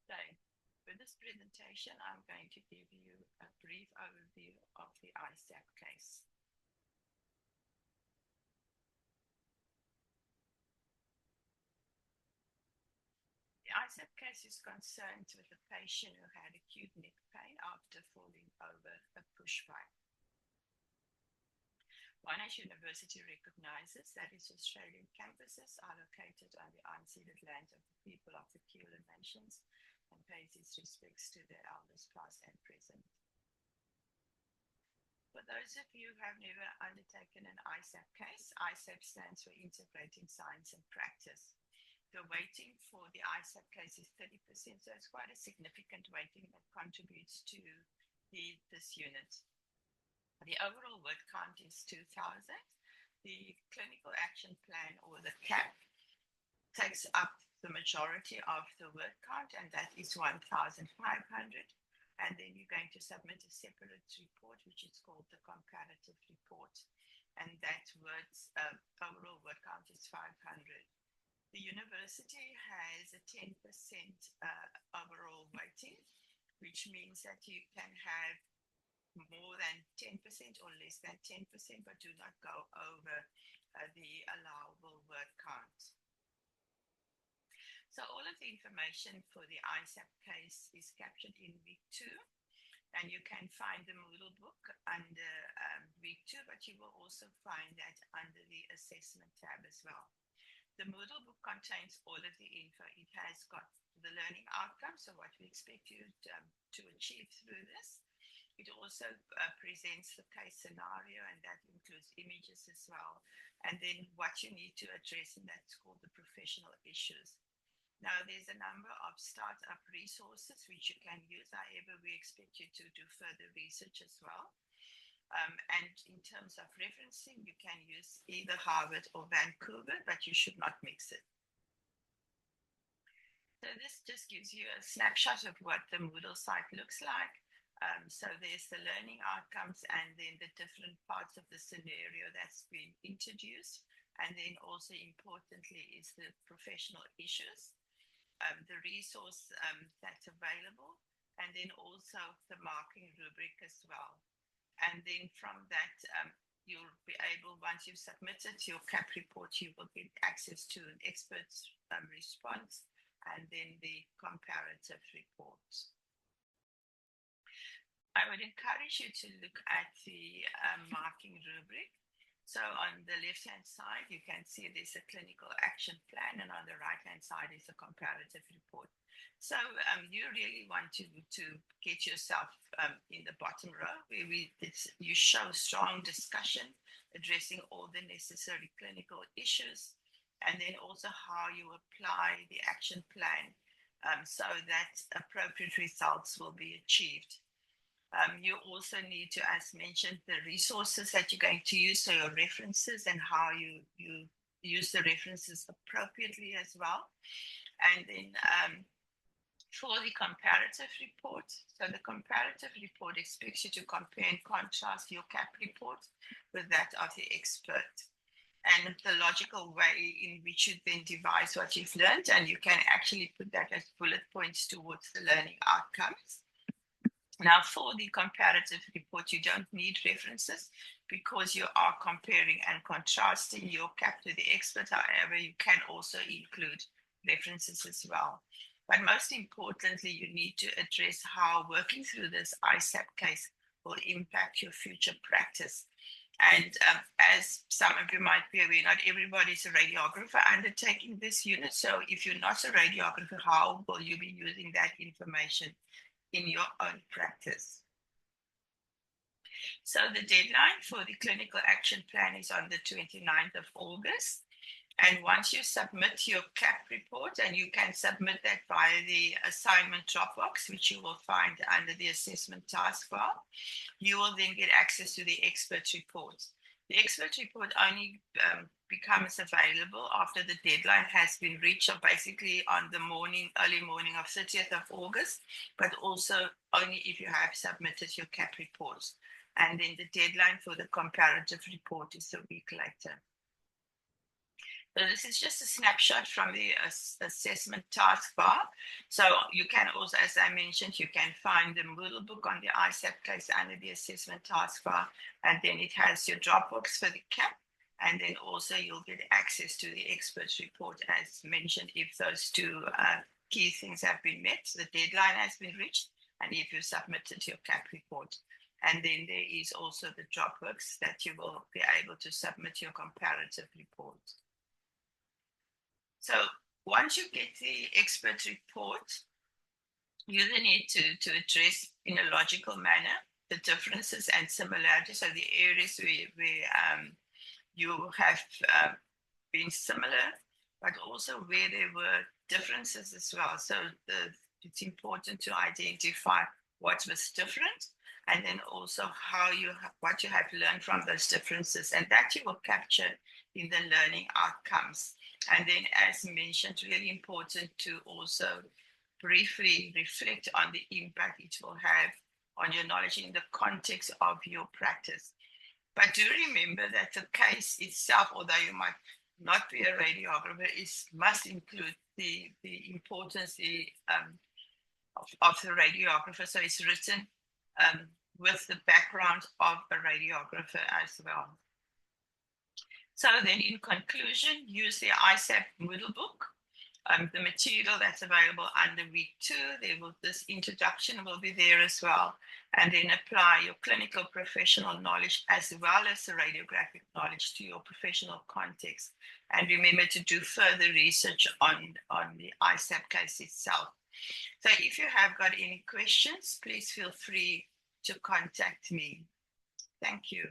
So for this presentation, I'm going to give you a brief overview of the iSAP case. The iSAP case is concerned with a patient who had acute neck pain after falling over a push bike. Monash University recognizes that its Australian campuses are located on the unceded land of the people of the Kulin Nations and pays its respects to their elders past and present. For those of you who have never undertaken an iSAP case, iSAP stands for Integrating Science and Practice. The weighting for the iSAP case is 30%, so it's quite a significant weighting that contributes to this unit. The overall word count is 2,000. The clinical action plan, or the CAP, takes up the majority of the word count, and that is 1,500. And then you're going to submit a separate report, which is called the comparative report. And that overall word count is 500. The university has a 10% overall weighting, which means that you can have more than 10% or less than 10%, but do not go over the allowable word count. So all of the information for the iSAP case is captured in week 2, and you can find the Moodle book under week 2, but you will also find that under the assessment tab as well. The Moodle book contains all of the info. It has got the learning outcomes, so what we expect you to achieve through this. It also presents the case scenario, and that includes images as well. And then what you need to address, and that's called the professional issues. Now, there's a number of startup resources which you can use. However, we expect you to do further research as well. And in terms of referencing, you can use either Harvard or Vancouver, but you should not mix it. So this just gives you a snapshot of what the Moodle site looks like. So there's the learning outcomes, and then the different parts of the scenario that's been introduced. And then also importantly is the professional issues, the resource that's available, and then also the marking rubric as well. And then from that, you'll be able, once you've submitted your CAP report, you will get access to an expert's response and then the comparative report. I would encourage you to look at the marking rubric. So on the left-hand side, you can see there's a clinical action plan, and on the right-hand side is a comparative report. So you really want to get yourself in the bottom row, where you show strong discussion, addressing all the necessary clinical issues, and then also how you apply the action plan so that appropriate results will be achieved. You also need to, as mentioned, the resources that you're going to use, so your references and how you use the references appropriately as well. And then for the comparative report, so the comparative report expects you to compare and contrast your CAP report with that of the expert, and the logical way in which you then devise what you've learned, and you can actually put that as bullet points towards the learning outcomes. Now, for the comparative report, you don't need references because you are comparing and contrasting your CAP to the expert. However, you can also include references as well. But most importantly, you need to address how working through this iSAP case will impact your future practice. And as some of you might be aware, not everybody is a radiographer undertaking this unit. So if you're not a radiographer, how will you be using that information in your own practice? So the deadline for the clinical action plan is on the 29th of August. And once you submit your CAP report, and you can submit that via the assignment Dropbox, which you will find under the assessment task file, you will then get access to the expert report. The expert report only becomes available after the deadline has been reached, so basically on the early morning of 30th of August, but also only if you have submitted your CAP reports. And then the deadline for the comparative report is a week later. So this is just a snapshot from the assessment taskbar. So you can also, as I mentioned, you can find the Moodle book on the iSAP case under the assessment taskbar, and then it has your Dropbox for the CAP, and then also you'll get access to the experts report as mentioned if those two key things have been met, the deadline has been reached, and if you submitted your CAP report. And then there is also the Dropbox that you will be able to submit your comparative report. So once you get the expert report, you then need to address in a logical manner the differences and similarities. So the areas where you have been similar, but also where there were differences as well. So it's important to identify what was different, and then also what you have learned from those differences, and that you will capture in the learning outcomes. And then, as mentioned, really important to also briefly reflect on the impact it will have on your knowledge in the context of your practice. But do remember that the case itself, although you might not be a radiographer, must include the importance of the radiographer. So it's written with the background of a radiographer as well. So then in conclusion, use the iSAP Moodle book. The material that's available under week 2, this introduction will be there as well. And then apply your clinical professional knowledge as well as the radiographic knowledge to your professional context. And remember to do further research on the iSAP case itself. So if you have got any questions, please feel free to contact me. Thank you.